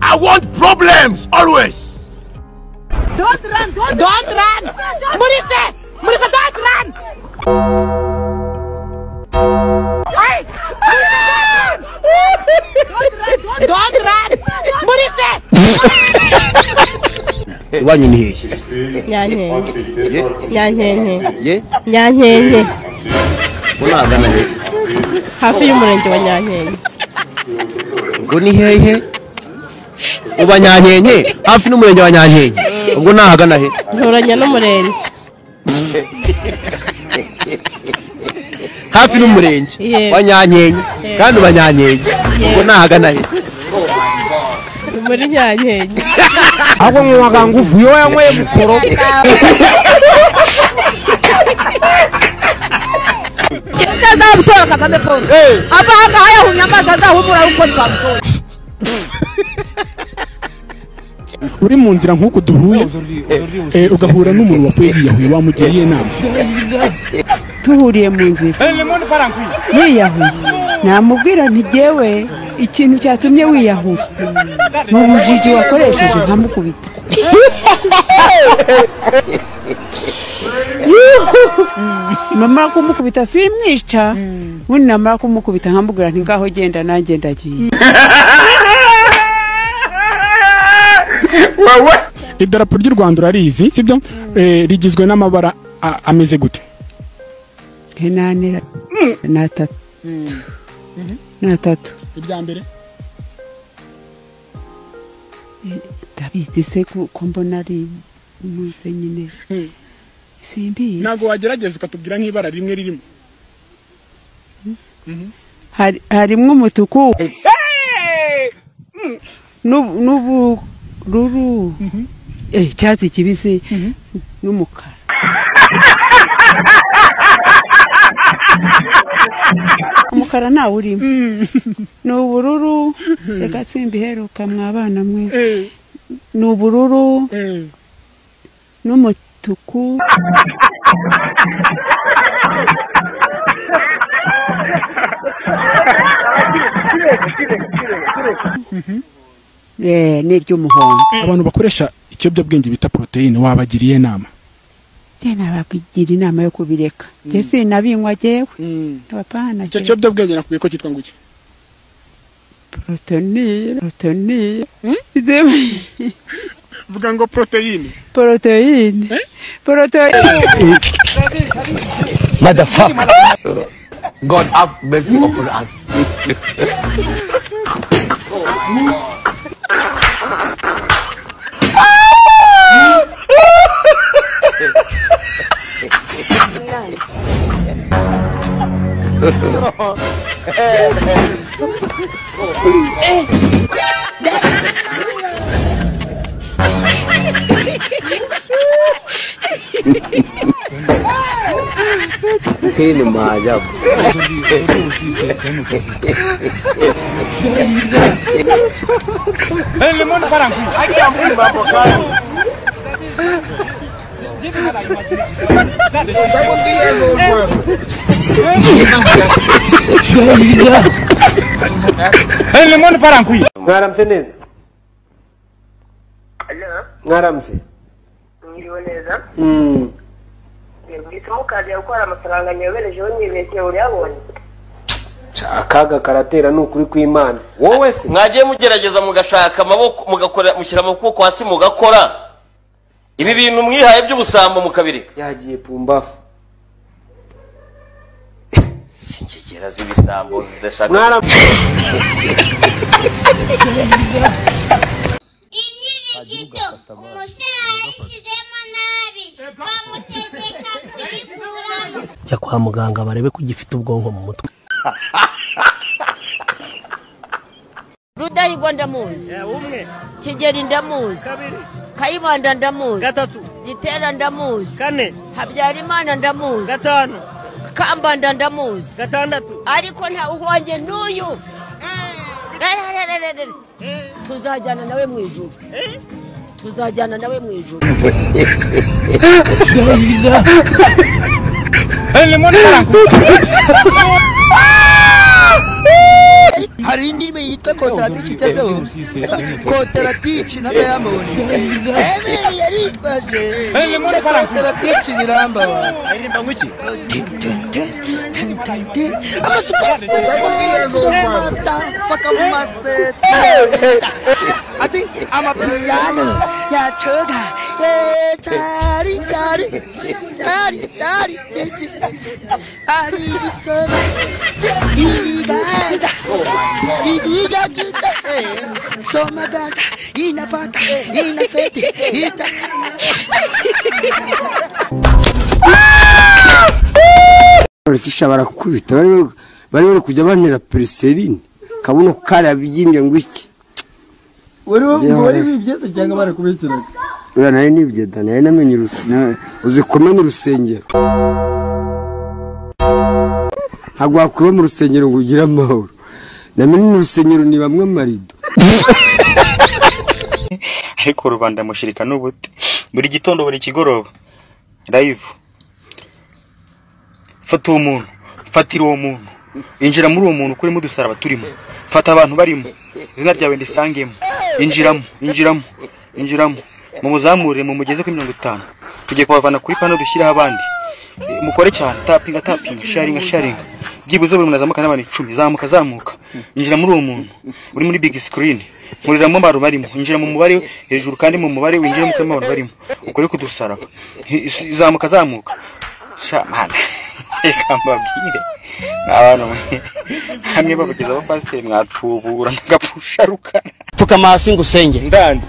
I want problems always. Don't run! Don't run! Murife! Murife, don't run! Hey! Don't run! Murife! Iwanyu ni hehe? Nyankenke. Unagana he? Hafi y'umurenge wa Nyankenke. Ngo ni hehe? Uba Nyankenke hafi n'umurenge wa Nyankenke. Ngo nahagana he? Nturanya n'umurenge. Hafi n'umurenge wa Nyankenke kandi uba Nyankenke. Ngo nahagana he? Muri Nyankenke. Ako mwaga nguvu yo yanyweye mukoro. Zabutora Kagame Paul. Ava hanga haya hunyamaza zahumura uko twamutora. Uri mu nzira nkuko duhuye ugahura n'umuntu wapfuye yiyahuye wamugiriye inama. Tuhuriye mu nzira yiyahuye namubwira nti jewe ikintu cyatumye wiyahura mu bujiji wakoresheje nkamukubita. Mama kumukubita simwica ubundi namara kumukubita nkamubwira nti ngaho genda nanjye ndagiye. Idarapo ry'u Rwanda urarizi sibyo rigizwe n'amabara ameze gute? Henanira natatu Irya mbere ndabizi se ko mbona ari muze nyine simbi. Nago wagerageza ukatubwira nk'ibara rimwe ririmo. Harimwe umutuku n'ubururu cyatsi kibisi n'umukara. Umukara nawe urimo n'ubururu reka simbiheruka mwabana mwe n'ubururu n'umutuku n'iry'umuhondo. Abantu bakoresha ikiyobyabwenge bita proteine wabagiriye inama? Nabagira inama yo kubireka. Ndetse nabinywa jewe. Abapana. Icyo kiyobyabwenge nakubwiye ko cyitwa nguki? Proteine. Vuga ngo proteine. Motherfucker. God have mercy upon us. Hii ni maajabu. Lemon parangu. Lemon parangu. Mwaramse neza? Mwaramse? Ndiwe neza? Ndimo kaje gukora amafaranga nyobereje w'nyibeshye uri abonye. Akaga karatera n'ukuri kw'Imana. Wowe se mwagiye mugerageza mugashaka amaboko mugakora mushyira amaboko hasi mugakora ibi bintu mwihaye by'ubusambo mukabirika. Yagiye pumbafu. Sinkigera z'ibisambo zidashaka. Inyirigito umusare sidemo nabi bamutegeka kuyikuramo. Jya kwa muganga barebe ko gifite ubwonko mu mutwe. Rudahigwa ndamuzi. Umwe. Kigeri ndamuzi. Kabiri. Kayibanda ndamuzi. Gatatu. Gitera ndamuzi. Kane. Habyarimana ndamuzi. Gatanu. Kambanda ndamuzi. Gatandatu. Ariko nta uhwanje n'uyu. Tuzajyana nawe mu ijuru. Tuzajyana nawe mu ijuru. Lemon parangu. hari indirimbo yitwa Kotaratici cyazo Kotaratici n'abayamoni Emeli yarifashe Kotaratici biramba wa aririmba nguki ati amapiano yachoga tari Idiga kita Toma gata Inapata Inafete Ita Sisha barakubita bari kujya banira periserine kabuno karabigimbye ngo iki wari bibyese cyangwa barakubitira ura nari nibye nari namenye uzi komena urusengero hagwa kuba mu rusengero ngo ugira amahoro namenye urusengero ni bamwe marido ariko rubanda mushirika n'ubute buri gitondo buri kigoroba live fata umuntu fatira uwo muntu injira muri uwo muntu kuri mudusaraba turimo fata abantu barimo izina ryawe ndisangemo injiramo mu muzamurire mu mugeze kuri 50 tugiye kubavana kuri pano dushyiraho abandi mukore cyane tapinga sharing byibuze buri munazamuka n'abantu 10 zamuka injira muri uwo muntu uri muri big screen muriramo abantu barimo injira mu mubare hejuru kandi mu mubare winjira mu kanwa abantu barimo ukore kudusaraba zamuka shamana ekambabire abantu hamwe babugeza aba pastor mwatubura ngapfusha rukana pfuka masi ngusenge ndanze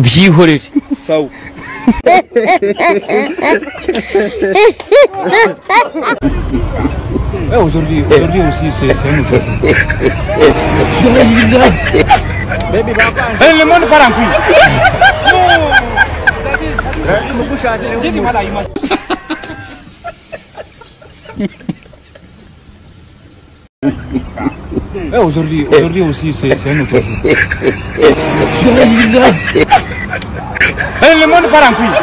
byihorere sawa aujourd'hui aussi c'est un autre. Baby papa. Le monde part en couille. Aujourd'hui aussi c'est un autre. Le monde part en couille.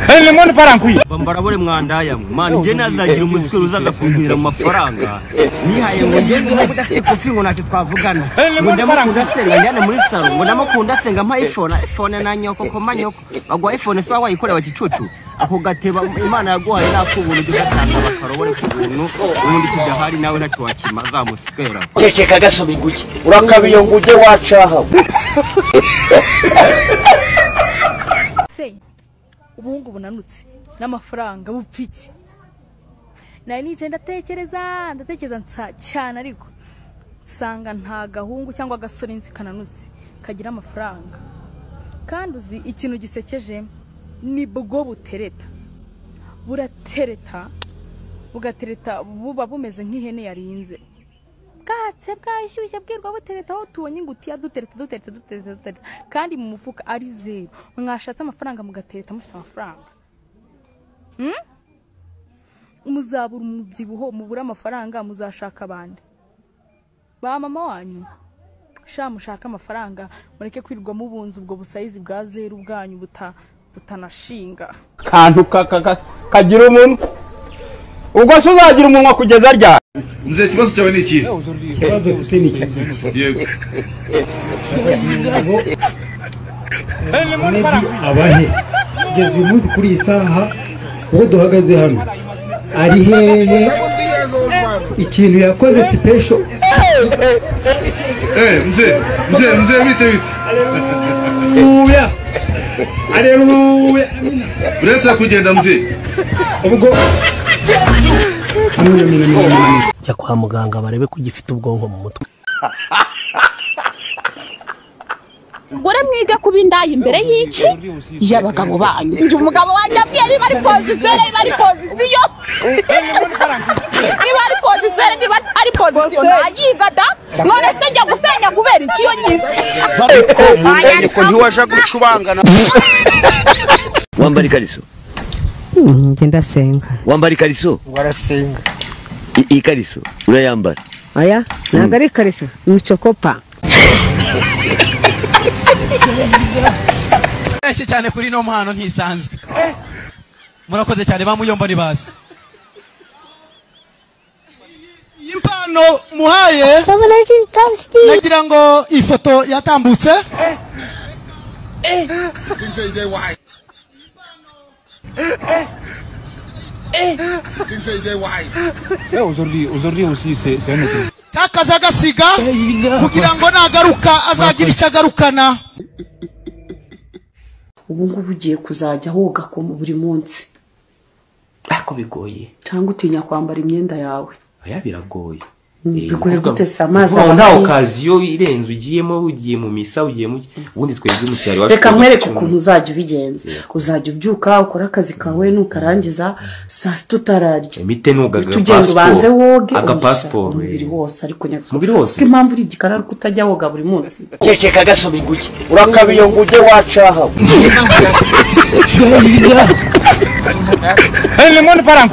Le monde part en couille. Bambara bore mwanda yamwe man je nazagira umuziki uzaza kumbira mu mafaranga nihaye ngo nje ngo kudafite kofi ngo nacyo twavugana ngo ndamukunda senga njyane muri salon ngo ndamukunda senga mpa iPhone na nyoko ko manyoko bagwa iPhone sawa wayikorewa gicucu ako gateba Imana yaguhaye nakubuntu dugatanga bakarobore ku buntu ubundi kidahari nawe ntacyo wakima zamuswera Keke gasoma inguki urakabiyo nguje wacaha Ubungu bunanutse n'amafaranga bupfiki nari nije ndatekereza cyane ariko sanga nta gahungu cyangwa gasore nzi kananutse kagira amafaranga kandi uzi ikintu gisekeje ni bwo butereta bugatereta buba bumeze nk'ihene yarinze bwatse bwashyushye bwirwa butereta aho tubonye ingutiya dutereta kandi mu mufuka ari zero mwashatse amafaranga mugatereta mufite amafaranga muzabura umubyibuho mubura amafaranga muzashaka abandi ba mama wanyu mushaka amafaranga mureke kwirirwa mubunza ubwo busayizi bwa zero bwanyu butanashinga kantu kagira umuntu ubwo se uzagira umunwa kugeza rya mzee kibazo cyawe ni iki kibazo ni yego abahe kugeza uyu munsi kuri iyi saha uwo duhagaze hano ari hehe ikintu yakoze special mzee bite Aleluya uretse kugenda mzee ubwo jya kwa muganga barebe ko ugifite ubwonko mu mutwe gore mwige kubindaye imbere y'iki y'abagabo banyu nje umugabo wanjye abwiye bari pozisiyo nayiga da none se njya gusenya kubera iki yo nyize ariko ntiwaje gucubangana wambara ikariso nje ndasenga wambara ikariso warasenga ikariso urayambara aya ntabwo ari ikariso ni chokopa cyane kuri no mpano ntisanzwe murakoze cyane bamuyomba ni bazi impano muhaye nagira ngo ifoto yatambutse Aujourd'hui aussi c'est un autre. takaza gasiga kugira ngo nagaruka azagira icyo agarukana. Ubu ngubu ugiye kuzajya woga ko buri munsi. Ako bigoye. Cyangwa utinya kwambara imyenda yawe. Oya biragoye. Bigoye gutesa amazi. Nta okaziyo irenze ugiyemo ugiye mu misa ugiye mu ubundi twebwe mu cyaro wacu. Reka nkwereke ukuntu uzajya ubigenza. Uzajya ubyuka ukora akazi kawe nukarangiza saa sita utararya. Imite nugaga passport. Ubanze woge aga passport. Umubiri wose ariko mubiri wose. Impamvu uri igikara ariko utajya woga buri munsi. Ceceka gasoma inguge. Urakabiyo nguge wacaha. Ni mundo para